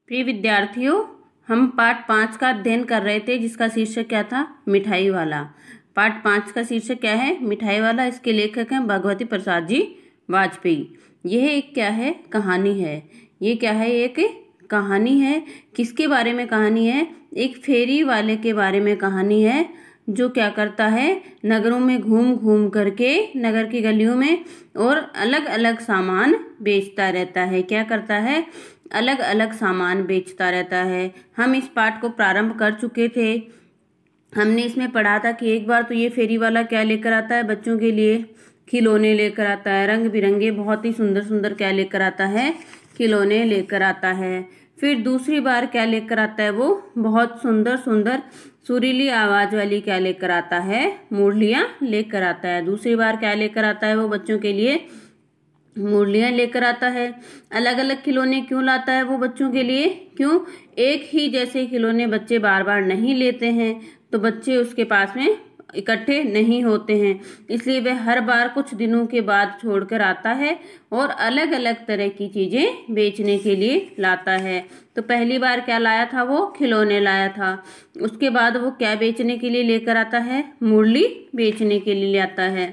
प्रिय विद्यार्थियों, हम पाठ 5 का अध्ययन कर रहे थे जिसका शीर्षक क्या था? मिठाई वाला। पाठ 5 का शीर्षक क्या है? मिठाई वाला। इसके लेखक हैं भगवती प्रसाद जी वाजपेयी। यह एक क्या है? कहानी है। ये क्या है? एक कहानी है। किसके बारे में कहानी है? एक फेरी वाले के बारे में कहानी है जो क्या करता है, नगरों में घूम घूम करके, नगर की गलियों में और अलग अलग सामान बेचता रहता है। क्या करता है? अलग अलग सामान बेचता रहता है। हम इस पाठ को प्रारंभ कर चुके थे। हमने इसमें पढ़ा था कि एक बार तो ये फेरी वाला क्या लेकर आता है? बच्चों के लिए खिलौने लेकर आता है। रंग बिरंगे बहुत ही सुंदर सुंदर क्या लेकर आता है? खिलौने लेकर आता है। फिर दूसरी बार क्या लेकर आता है? वो बहुत सुंदर सुंदर सुरीली आवाज वाली क्या लेकर आता है? मुरलियां लेकर आता है। दूसरी बार क्या लेकर आता है? वो बच्चों के लिए मुरलियां लेकर आता है। अलग अलग खिलौने क्यों लाता है वो बच्चों के लिए? क्यों? एक ही जैसे खिलौने बच्चे बार बार नहीं लेते हैं, तो बच्चे उसके पास में इकट्ठे नहीं होते हैं, इसलिए वह हर बार कुछ दिनों के बाद छोड़कर आता है और अलग अलग तरह की चीजें बेचने के लिए लाता है। तो पहली बार क्या लाया था? वो खिलौने लाया था। उसके बाद वो क्या बेचने के लिए लेकर आता है? मुरली बेचने के लिए लाता है।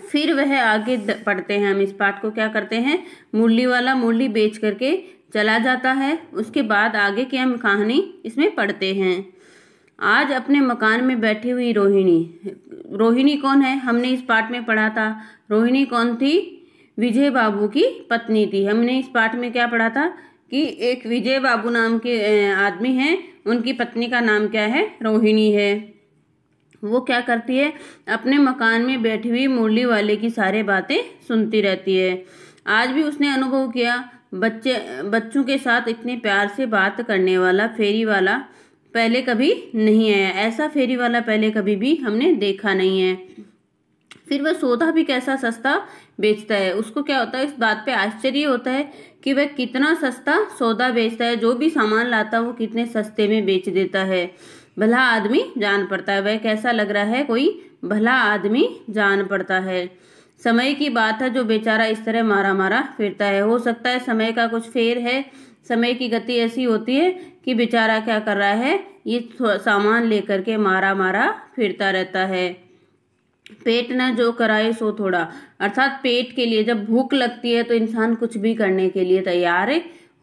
फिर वह आगे पढ़ते हैं। हम इस पाठ को क्या करते हैं? मुरली वाला मुरली बेच करके चला जाता है। उसके बाद आगे की हम कहानी इसमें पढ़ते हैं। आज अपने मकान में बैठी हुई रोहिणी। रोहिणी कौन है? हमने इस पाठ में पढ़ा था। रोहिणी कौन थी? विजय बाबू की पत्नी थी। हमने इस पाठ में क्या पढ़ा था कि एक विजय बाबू नाम के आदमी हैं, उनकी पत्नी का नाम क्या है? रोहिणी है। वो क्या करती है? अपने मकान में बैठी हुई मुरली वाले की सारे बातें सुनती रहती है। आज भी उसने अनुभव किया, बच्चों के साथ इतने प्यार से बात करने वाला फेरी वाला पहले कभी नहीं आया। ऐसा फेरी वाला पहले कभी भी हमने देखा नहीं है। फिर वह सौदा भी कैसा सस्ता बेचता है। उसको क्या होता है? इस बात पे आश्चर्य होता है कि वह कितना सस्ता सौदा बेचता है। जो भी सामान लाता है वो कितने सस्ते में बेच देता है। भला आदमी जान पड़ता है। वह कैसा लग रहा है? कोई भला आदमी जान पड़ता है। समय की बात है जो बेचारा इस तरह मारा मारा फिरता है। हो सकता है समय का कुछ फेर है। समय की गति ऐसी होती है कि बेचारा क्या कर रहा है? ये सामान लेकर के मारा मारा फिरता रहता है। पेट न जो कराए सो थोड़ा, अर्थात पेट के लिए जब भूख लगती है तो इंसान कुछ भी करने के लिए तैयार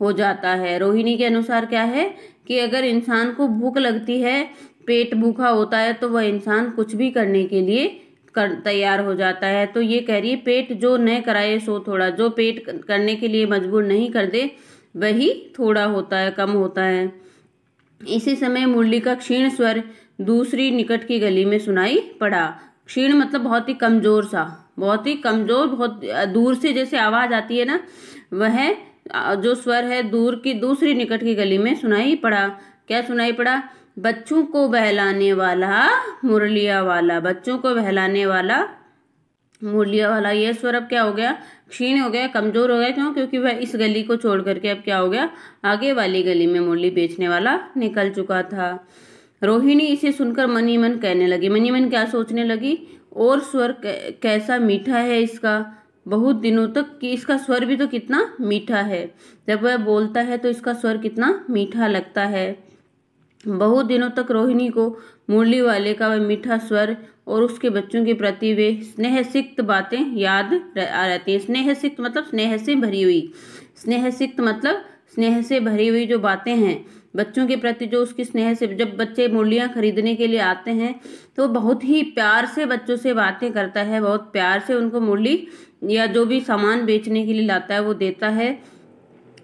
हो जाता है। रोहिणी के अनुसार क्या है कि अगर इंसान को भूख लगती है, पेट भूखा होता है, तो वह इंसान कुछ भी करने के लिए तैयार हो जाता है। तो ये कह रही है, पेट जो न कराए सो थोड़ा। जो पेट करने के लिए मजबूर नहीं कर दे वही थोड़ा होता है, कम होता है। इसी समय मुरली का क्षीण स्वर दूसरी निकट की गली में सुनाई पड़ा। क्षीण मतलब बहुत ही कमजोर सा, बहुत ही कमजोर, बहुत दूर से जैसे आवाज आती है ना, वह जो स्वर है दूर की दूसरी निकट की गली में सुनाई पड़ा। क्या सुनाई पड़ा? बच्चों को बहलाने वाला मुरलिया वाला। बच्चों को बहलाने वाला मुरलिया वाला। यह स्वर अब क्या हो गया? क्षीण हो गया, कमजोर हो गया। क्यों? क्योंकि वह इस गली को छोड़ करके अब क्या हो गया? आगे वाली गली में मुरली बेचने वाला निकल चुका था। रोहिणी इसे सुनकर मन ही मन कहने लगी। मन ही मन क्या सोचने लगी? और स्वर कैसा मीठा है इसका। बहुत दिनों तक कि इसका स्वर भी तो कितना मीठा है। जब वह बोलता है तो इसका स्वर कितना मीठा लगता है। बहुत दिनों तक रोहिणी को मुरली वाले का वह मीठा स्वर और उसके बच्चों के प्रति वे स्नेहसिक्त बातें याद रहती है। स्नेहसिक्त मतलब स्नेह से भरी हुई। स्नेहसिक्त मतलब स्नेह से भरी हुई जो बातें हैं बच्चों के प्रति, जो उसकी स्नेह से, जब बच्चे मुरलियां खरीदने के लिए आते हैं तो बहुत ही प्यार से बच्चों से बातें करता है। बहुत प्यार से उनको मुरली या जो भी सामान बेचने के लिए लाता है वो देता है।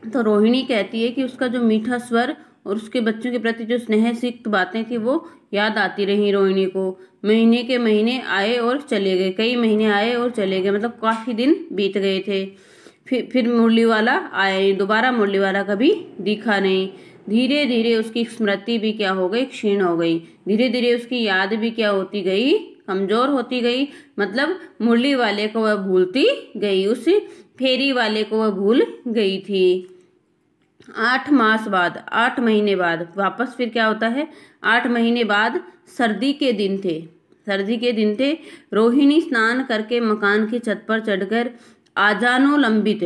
तो रोहिणी कहती है कि उसका जो मीठा स्वर और उसके बच्चों के प्रति जो स्नेहसिक्त बातें थी वो याद आती रही रोहिणी को। महीने के महीने आए और चले गए। कई महीने आए और चले गए, मतलब काफी दिन बीत गए थे। फिर मुरली वाला आया, दोबारा मुरली वाला कभी दिखा नहीं। धीरे धीरे उसकी स्मृति भी क्या हो गई? क्षीण हो गई। धीरे धीरे उसकी याद भी क्या होती गई? कमजोर होती गई। मतलब मुरली वाले को वह भूलती गई, उस फेरी वाले को वह भूल गई थी। 8 मास बाद, 8 महीने बाद वापस फिर क्या होता है? 8 महीने बाद सर्दी के दिन थे। सर्दी के दिन थे। रोहिणी स्नान करके मकान की छत पर चढ़कर आजानो लंबित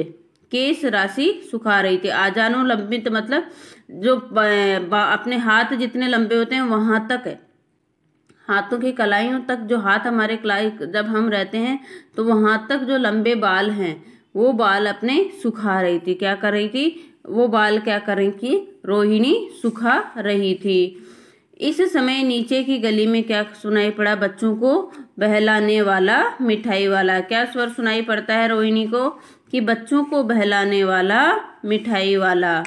केश राशि सुखा रही थी। आजानो लंबित मतलब जो अपने हाथ जितने लंबे होते हैं वहां तक, हाथों की कलाइयों तक, जो हाथ हमारे कलाई जब हम रहते हैं तो वहां तक जो लंबे बाल हैं वो बाल अपने सुखा रही थी। क्या कर रही थी? वो बाल क्या कर रही थी? रोहिणी सुखा रही थी। इस समय नीचे की गली में क्या सुनाई पड़ा बच्चों को? बहलाने वाला मिठाई वाला। क्या स्वर सुनाई पड़ता है रोहिणी को? कि बच्चों को बहलाने वाला मिठाई वाला,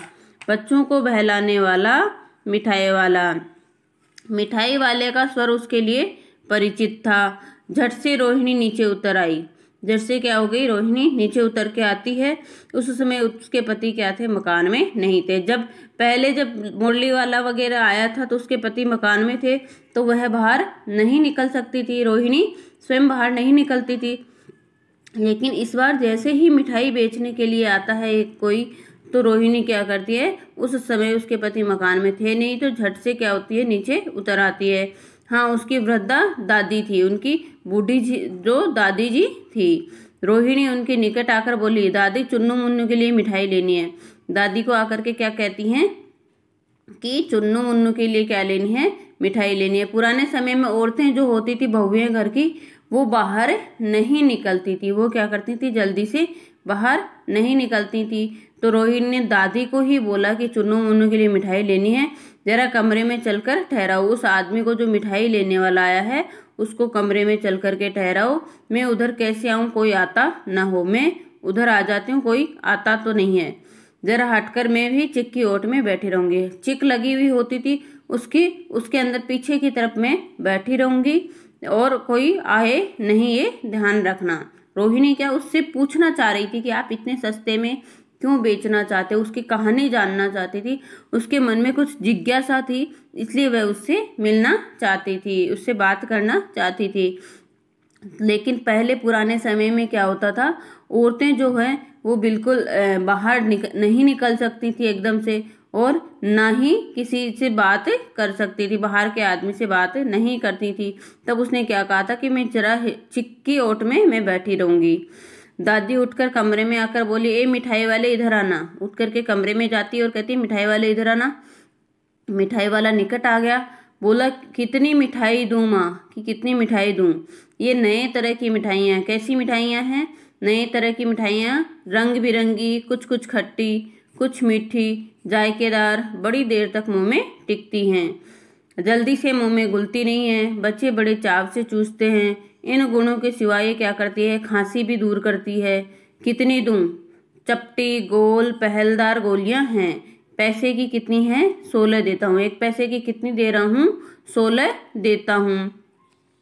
बच्चों को बहलाने वाला मिठाई वाला। मिठाई वाले का स्वर उसके लिए परिचित था। झट से रोहिणी नीचे उतर आई। झट से क्या हो गई? रोहिणी नीचे उतर के आती है। उस समय उसके पति क्या थे? मकान में नहीं थे। जब मुरली वाला वगैरह आया था तो उसके पति मकान में थे, तो वह बाहर नहीं निकल सकती थी, रोहिणी स्वयं बाहर नहीं निकलती थी। लेकिन इस बार जैसे ही मिठाई बेचने के लिए आता है एक कोई, तो रोहिणी क्या करती है? उस समय उसके पति मकान में थे नहीं, तो झट से क्या होती है? नीचे उतर आती है। हाँ, उसकी वृद्धा दादी थी, उनकी बूढ़ी जो दादी जी थी। रोहिणी उनके निकट आकर बोली, दादी चुन्नू मुन्नू के लिए मिठाई लेनी है। दादी को आकर के क्या कहती हैं? कि चुन्नू मुन्नू के लिए क्या लेनी है? मिठाई लेनी है। पुराने समय में औरतें जो होती थी, बहुएं घर की, वो बाहर नहीं निकलती थी। वो क्या करती थी? जल्दी से बाहर नहीं निकलती थी। तो रोहिणी ने दादी को ही बोला कि चुन्नू मुन्नू के लिए मिठाई लेनी है, जरा कमरे में चलकर ठहराओ। उस आदमी को जो मिठाई लेने वाला आया है उसको कमरे में चल करके ठहराओ। मैं उधर कैसे आऊं? कोई आता ना हो। मैं उधर आ जाती हूँ, कोई आता तो नहीं है। जरा हटकर मैं भी चिक की ओट में बैठी रहूंगी। चिक लगी हुई होती थी उसके अंदर पीछे की तरफ मैं बैठी रहूंगी और कोई आए नहीं, ये ध्यान रखना। रोहिणी क्या उससे पूछना चाह रही थी कि आप इतने सस्ते में क्यों बेचना चाहते हो? उसकी कहानी जानना चाहती थी। उसके मन में कुछ जिज्ञासा थी, इसलिए वह उससे मिलना चाहती थी, उससे बात करना चाहती थी। लेकिन पहले पुराने समय में क्या होता था? औरतें जो है वो बिल्कुल बाहर नहीं निकल सकती थी एकदम से, और ना ही किसी से बात कर सकती थी, बाहर के आदमी से बात नहीं करती थी। तब उसने क्या कहा था कि मैं जरा चिक्की ओट में मैं बैठी रहूंगी। दादी उठकर कमरे में आकर बोली, ए मिठाई वाले इधर आना। उठ करके कमरे में जाती और कहती, मिठाई वाले इधर आना। मिठाई वाला निकट आ गया। बोला, कितनी मिठाई दूं माँ? कि कितनी मिठाई दूं? ये नए तरह की मिठाइयाँ हैं। कैसी मिठाइयाँ हैं? नए तरह की मिठाइयाँ, रंग बिरंगी, कुछ कुछ खट्टी, कुछ मीठी, जायकेदार, बड़ी देर तक मुंह में टिकती हैं, जल्दी से मुंह में घुलती नहीं है, बच्चे बड़े चाव से चूसते हैं। इन गुणों के सिवाय ये क्या करती है? खांसी भी दूर करती है। कितनी दूं? चपटी गोल पहलदार गोलियां हैं। पैसे की कितनी है? 16 देता हूँ। 1 पैसे की कितनी दे रहा हूँ? 16 देता हूँ।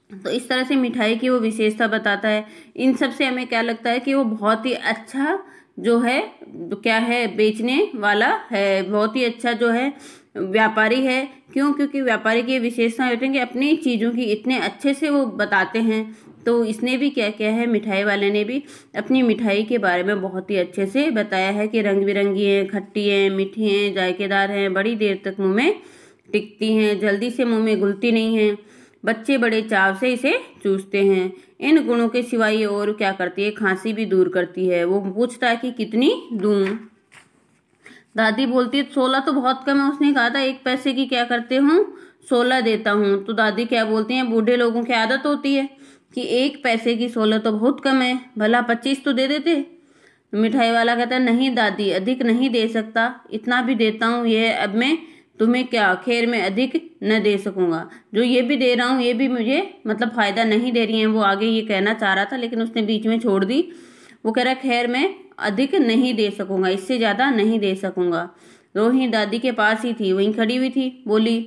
तो इस तरह से मिठाई की वो विशेषता बताता है। इन सब से हमें क्या लगता है कि वो बहुत ही अच्छा जो है, क्या है? बेचने वाला है, बहुत ही अच्छा जो है व्यापारी है। क्यों? क्योंकि व्यापारी की विशेषता होती है कि अपनी चीज़ों की इतने अच्छे से वो बताते हैं। तो इसने भी क्या किया है? मिठाई वाले ने भी अपनी मिठाई के बारे में बहुत ही अच्छे से बताया है कि रंग बिरंगी है, खट्टी है, मीठी है, जायकेदार है, बड़ी देर तक मुंह में टिकती हैं, जल्दी से मुंह में घुलती नहीं है, बच्चे बड़े चाव से इसे चूसते हैं। इन गुणों के सिवाय और क्या करती है? खांसी भी दूर करती है। वो पूछता है कि कितनी दूं? दादी बोलती है 16 तो बहुत कम है। उसने कहा था 1 पैसे की क्या करते हूँ? 16 देता हूँ। तो दादी क्या बोलती हैं? बूढ़े लोगों की आदत होती है कि 1 पैसे की 16 तो बहुत कम है, भला 25 तो दे देते। मिठाई वाला कहता है, नहीं दादी, अधिक नहीं दे सकता, इतना भी देता हूँ। ये अब मैं तुम्हें क्या खैर में अधिक न दे सकूंगा। जो ये भी दे रहा हूँ ये भी मुझे मतलब फायदा नहीं दे रही है। वो आगे ये कहना चाह रहा था लेकिन उसने बीच में छोड़ दी। वो कह रहा है, खैर मैं अधिक नहीं दे सकूंगा, इससे ज्यादा नहीं दे सकूंगा। रोहिणी दादी के पास ही थी, वहीं खड़ी हुई थी। बोली,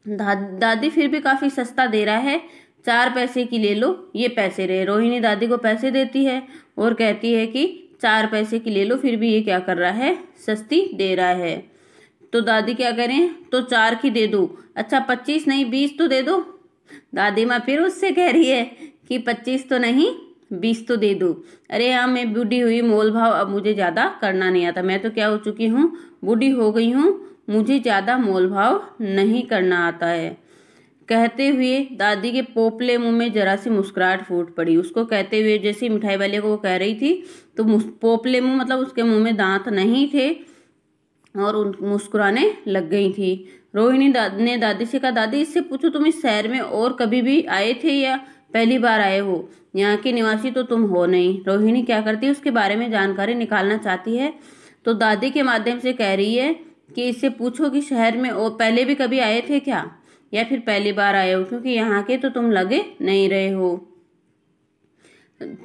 दादी फिर भी काफी सस्ता दे रहा है, 4 पैसे की ले लो, ये पैसे रहे। रोहिणी दादी को पैसे देती है और कहती है कि 4 पैसे की ले लो, फिर भी ये क्या कर रहा है? सस्ती दे रहा है। तो दादी क्या करें? तो 4 की दे दो। अच्छा 25 नहीं 20 तो दे दो। दादी माँ फिर उससे कह रही है कि 25 तो नहीं 20 तो दे दो। अरे हाँ, मैं बूढ़ी हुई, मोल भाव अब मुझे ज्यादा करना नहीं आता। मैं तो क्या हो चुकी हूँ? बूढ़ी हो गई हूँ, मुझे ज्यादा मोल भाव नहीं करना आता है। कहते हुए दादी के पोपले मुंह में जरा सी मुस्कुराहट फूट पड़ी। उसको कहते हुए जैसे मिठाई वाले को वो कह रही थी तो पोपले मुंह मतलब उसके मुंह में दांत नहीं थे और उन मुस्कुराने लग गई थी। रोहिणी ने दादी से कहा, दादी इससे पूछो तुम इस शहर में और कभी भी आए थे या पहली बार आए हो? यहाँ के निवासी तो तुम हो नहीं। रोहिणी क्या करती है, उसके बारे में जानकारी निकालना चाहती है तो दादी के माध्यम से कह रही है कि इससे पूछो कि शहर में और पहले भी कभी आए थे क्या या फिर पहली बार आए हो, क्योंकि यहाँ के तो तुम लगे नहीं रहे हो।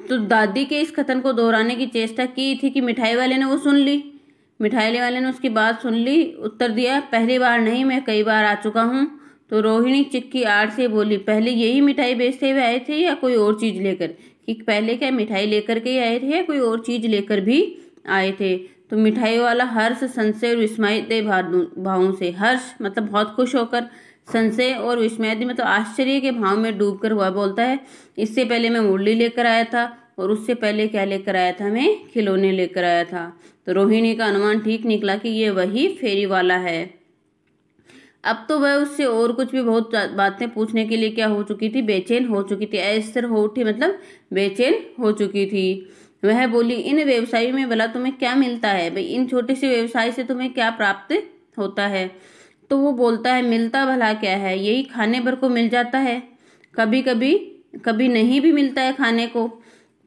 तो दादी के इस कथन को दोहराने की चेष्टा की थी कि मिठाई वाले ने वो सुन ली। मिठाई वाले ने उसकी बात सुन ली, उत्तर दिया, पहली बार नहीं, मैं कई बार आ चुका हूँ। तो रोहिणी चिक्की आड़ से बोली, पहले यही मिठाई बेचते हुए आए थे या कोई और चीज लेकर? कि पहले क्या मिठाई लेकर के ही आए थे या कोई और चीज लेकर भी आए थे? तो मिठाई वाला हर्ष, संशय और विस्मय भावों से, हर्ष मतलब बहुत खुश होकर, संशय और विस्मय मतलब आश्चर्य के भाव में डूबकर हुआ बोलता है, इससे पहले मैं मुरली लेकर आया था और उससे पहले क्या लेकर आया था? मैं खिलौने लेकर आया था। तो रोहिणी का अनुमान ठीक निकला कि ये वही फेरी वाला है। अब तो वह उससे और कुछ भी बहुत बातें पूछने के लिए क्या हो चुकी थी, बेचैन हो चुकी थी। अस्थिर हो उठी मतलब बेचैन हो चुकी थी। वह बोली, इन व्यवसायों में भला तुम्हें क्या मिलता है? भाई इन छोटे से व्यवसाय से तुम्हें क्या प्राप्त होता है? तो वो बोलता है, मिलता भला क्या है, यही खाने भर को मिल जाता है। कभी कभी कभी नहीं भी मिलता है खाने को,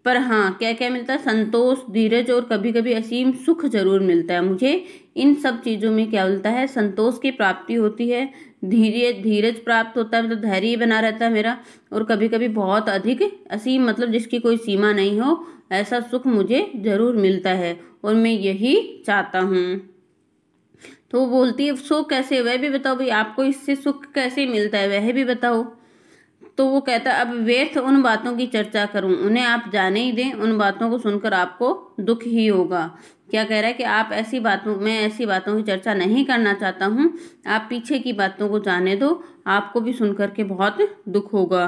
पर हाँ क्या क्या मिलता है? संतोष, धीरज और कभी कभी असीम सुख जरूर मिलता है। मुझे इन सब चीजों में क्या मिलता है? संतोष की प्राप्ति होती है, धीरज प्राप्त होता है मतलब धैर्य बना रहता है मेरा, और कभी कभी बहुत अधिक असीम मतलब जिसकी कोई सीमा नहीं हो, ऐसा सुख मुझे जरूर मिलता है और मैं यही चाहता हूँ। तो वो बोलती है, सुख कैसे? वह भी बताओ भाई, आपको इससे सुख कैसे मिलता है, वह भी बताओ। तो वो कहता है, अब व्यर्थ उन बातों की चर्चा करूं, उन्हें आप जाने ही दें, उन बातों को सुनकर आपको दुख ही होगा। क्या कह रहा है कि आप मैं ऐसी बातों की चर्चा नहीं करना चाहता हूं, आप पीछे की बातों को जाने दो, आपको भी सुनकर के बहुत दुख होगा।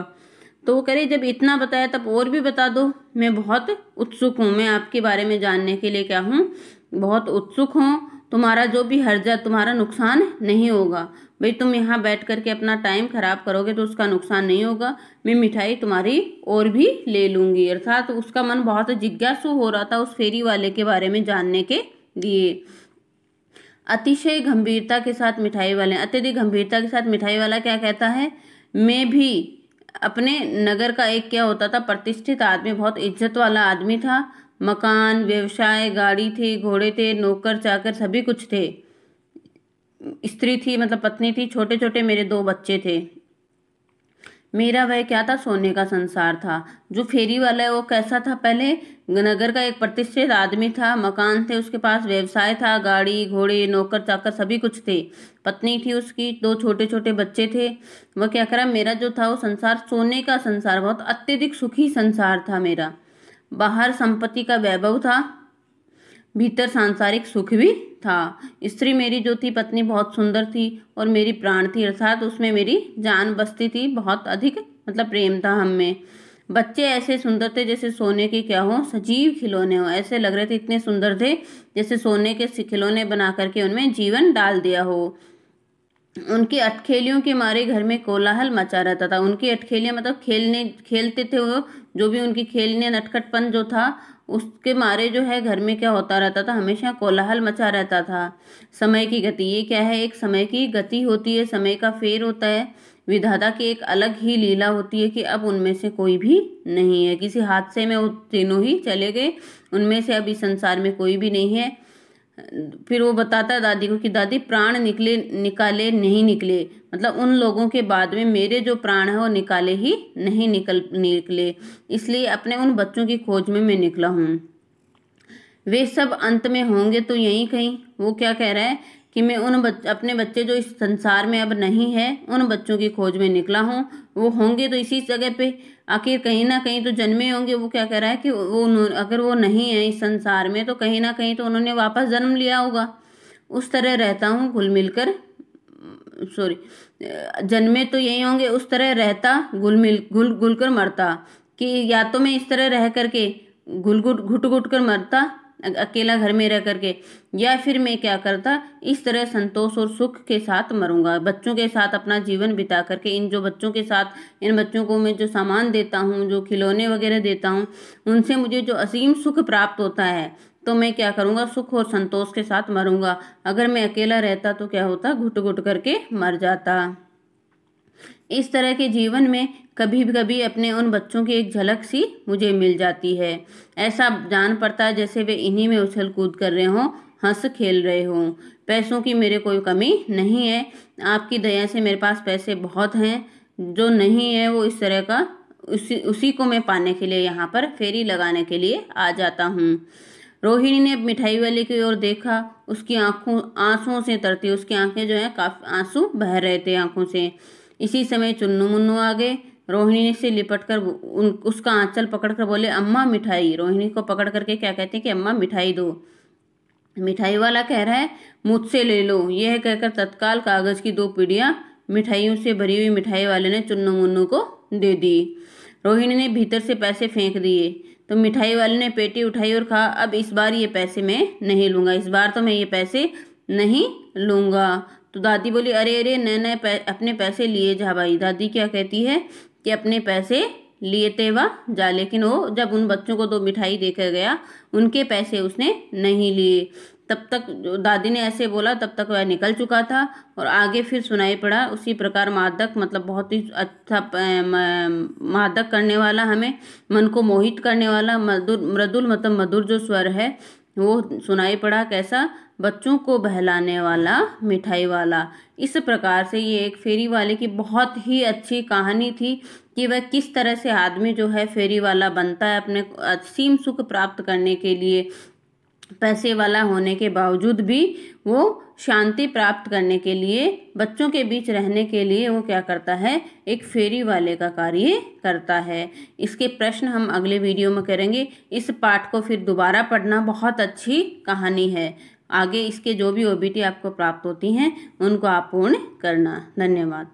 तो वो कह रही, जब इतना बताया तब और भी बता दो, मैं बहुत उत्सुक हूँ, मैं आपके बारे में जानने के लिए क्या हूँ, बहुत उत्सुक हूँ। तुम्हारा जो भी हर्जा, तुम्हारा नुकसान नहीं होगा। भाई तुम यहाँ बैठ करके अपना टाइम खराब करोगे तो उसका नुकसान नहीं होगा, मैं मिठाई तुम्हारी और भी ले लूंगी। अर्थात तो उसका मन बहुत जिज्ञासु हो रहा था उस फेरी वाले के बारे में जानने के लिए। अतिशय गंभीरता के साथ मिठाई वाले, अत्यधिक गंभीरता के साथ मिठाई वाला क्या कहता है, मैं भी अपने नगर का एक क्या होता था, प्रतिष्ठित आदमी, बहुत इज्जत वाला आदमी था। मकान, व्यवसाय, गाड़ी थे, घोड़े थे, नौकर चाकर सभी कुछ थे, स्त्री थी मतलब पत्नी थी, छोटे छोटे मेरे 2 बच्चे थे। मेरा वह क्या था, सोने का संसार था। जो फेरी वाला है वो कैसा था, पहले नगर का एक प्रतिष्ठित आदमी था, मकान थे उसके पास, व्यवसाय था, गाड़ी घोड़े नौकर चाकर सभी कुछ थे, पत्नी थी उसकी, 2 छोटे छोटे बच्चे थे। वह क्या करा, मेरा जो था वो संसार सोने का संसार, बहुत अत्यधिक सुखी संसार था मेरा। बाहर संपत्ति का वैभव था, भीतर सांसारिक सुख भी था। स्त्री मेरी जो थी, पत्नी बहुत सुंदर थी और मेरी प्राण थी, अर्थात उसमें मेरी जान बसती थी, बहुत अधिक मतलब प्रेम था हम में। बच्चे ऐसे सुंदर थे जैसे सोने के क्या हो, सजीव खिलौने हो, ऐसे लग रहे थे, इतने सुंदर थे जैसे सोने के खिलौने बना करके उनमें जीवन डाल दिया हो। उनकी अटखेलियों के मारे घर में कोलाहल मचा रहता था। उनकी अटखेलियां मतलब खेलते थे वो, जो भी उनकी खेलने नटखटपन जो था उसके मारे जो है घर में क्या होता रहता था, हमेशा कोलाहल मचा रहता था। समय की गति, ये क्या है, एक समय की गति होती है, समय का फेर होता है, विधाता की एक अलग ही लीला होती है कि अब उनमें से कोई भी नहीं है। किसी हादसे में वो तीनों ही चले गए, उनमें से अब इस संसार में कोई भी नहीं है। फिर वो बताता है दादी को कि दादी प्राण निकाले नहीं निकले, मतलब उन लोगों के बाद में मेरे जो प्राण है वो निकाले ही नहीं निकले, इसलिए अपने उन बच्चों की खोज में मैं निकला हूँ। वे सब अंत में होंगे तो यहीं कहीं। वो क्या कह रहा है कि मैं अपने बच्चे जो इस संसार में अब नहीं है, उन बच्चों की खोज में निकला हूँ। वो होंगे तो इसी जगह पे, आखिर कहीं ना कहीं तो जन्मे होंगे। वो क्या कह रहा है कि वो अगर वो नहीं है इस संसार में तो कहीं ना कहीं तो उन्होंने वापस जन्म लिया होगा। उस तरह रहता हूँ घुल मिलकर, जन्मे तो यही होंगे, उस तरह रहता घुल कर मरता, कि या तो मैं इस तरह रह करके घुट घुट कर मरता अकेला घर में रह करके, या फिर मैं क्या करता, इस तरह संतोष और सुख के साथ मरूंगा, बच्चों के साथ अपना जीवन बिता करके। इन जो बच्चों के साथ, इन बच्चों को मैं जो सामान देता हूँ, जो खिलौने वगैरह देता हूँ, उनसे मुझे जो असीम सुख प्राप्त होता है, तो मैं क्या करूंगा, सुख और संतोष के साथ मरूंगा। अगर मैं अकेला रहता तो क्या होता, घुट घुट करके मर जाता। इस तरह के जीवन में कभी कभी अपने उन बच्चों की एक झलक सी मुझे मिल जाती है। ऐसा जान पड़ता है जैसे वे इन्हीं में उछल कूद कर रहे हों, हंस खेल रहे हों। पैसों की मेरे कोई कमी नहीं है, आपकी दया से मेरे पास पैसे बहुत हैं। जो नहीं है वो इस तरह का, उसी को मैं पाने के लिए यहाँ पर फेरी लगाने के लिए आ जाता हूँ। रोहिणी ने मिठाई वाले की ओर देखा, उसकी आंखों आंसुओं से तरती, उसकी आंखें जो है काफी आंसू बह रहे थे आंखों से। इसी समय चुन्नू मुन्नू आ गए। रोहिणी से लिपट कर उसका आंचल पकड़कर बोले, अम्मा मिठाई। रोहिणी को पकड़ करके क्या कहते हैं कि अम्मा मिठाई दो। मिठाई वाला कह रहा है मुझसे ले लो। यह कहकर तत्काल कागज की 2 पीढ़ियां मिठाइयों से भरी हुई मिठाई वाले ने चुन्नू मुन्नू को दे दी। रोहिणी ने भीतर से पैसे फेंक दिए तो मिठाई वाले ने पेटी उठाई और कहा, अब इस बार ये पैसे मैं नहीं लूंगा, इस बार तो मैं ये पैसे नहीं लूंगा। तो दादी बोली, अरे अरे नए अपने पैसे लिए जा भाई। दादी क्या कहती है कि अपने पैसे लिए तेवा जा, लेकिन वो जब उन बच्चों को 2 मिठाई देकर गया, उनके पैसे उसने नहीं लिए। तब तक दादी ने ऐसे बोला, तब तक वह निकल चुका था और आगे फिर सुनाई पड़ा उसी प्रकार मादक, मतलब बहुत ही अच्छा मादक करने वाला, हमें मन को मोहित करने वाला मृदुल मतलब मधुर जो स्वर है वो सुनाई पड़ा। कैसा, बच्चों को बहलाने वाला मिठाई वाला। इस प्रकार से ये एक फेरी वाले की बहुत ही अच्छी कहानी थी कि वह किस तरह से आदमी जो है फेरी वाला बनता है अपने असीम सुख प्राप्त करने के लिए। पैसे वाला होने के बावजूद भी वो शांति प्राप्त करने के लिए, बच्चों के बीच रहने के लिए वो क्या करता है, एक फेरी वाले का कार्य करता है। इसके प्रश्न हम अगले वीडियो में करेंगे। इस पाठ को फिर दोबारा पढ़ना, बहुत अच्छी कहानी है। आगे इसके जो भी OBT आपको प्राप्त होती हैं उनको आप पूर्ण करना। धन्यवाद।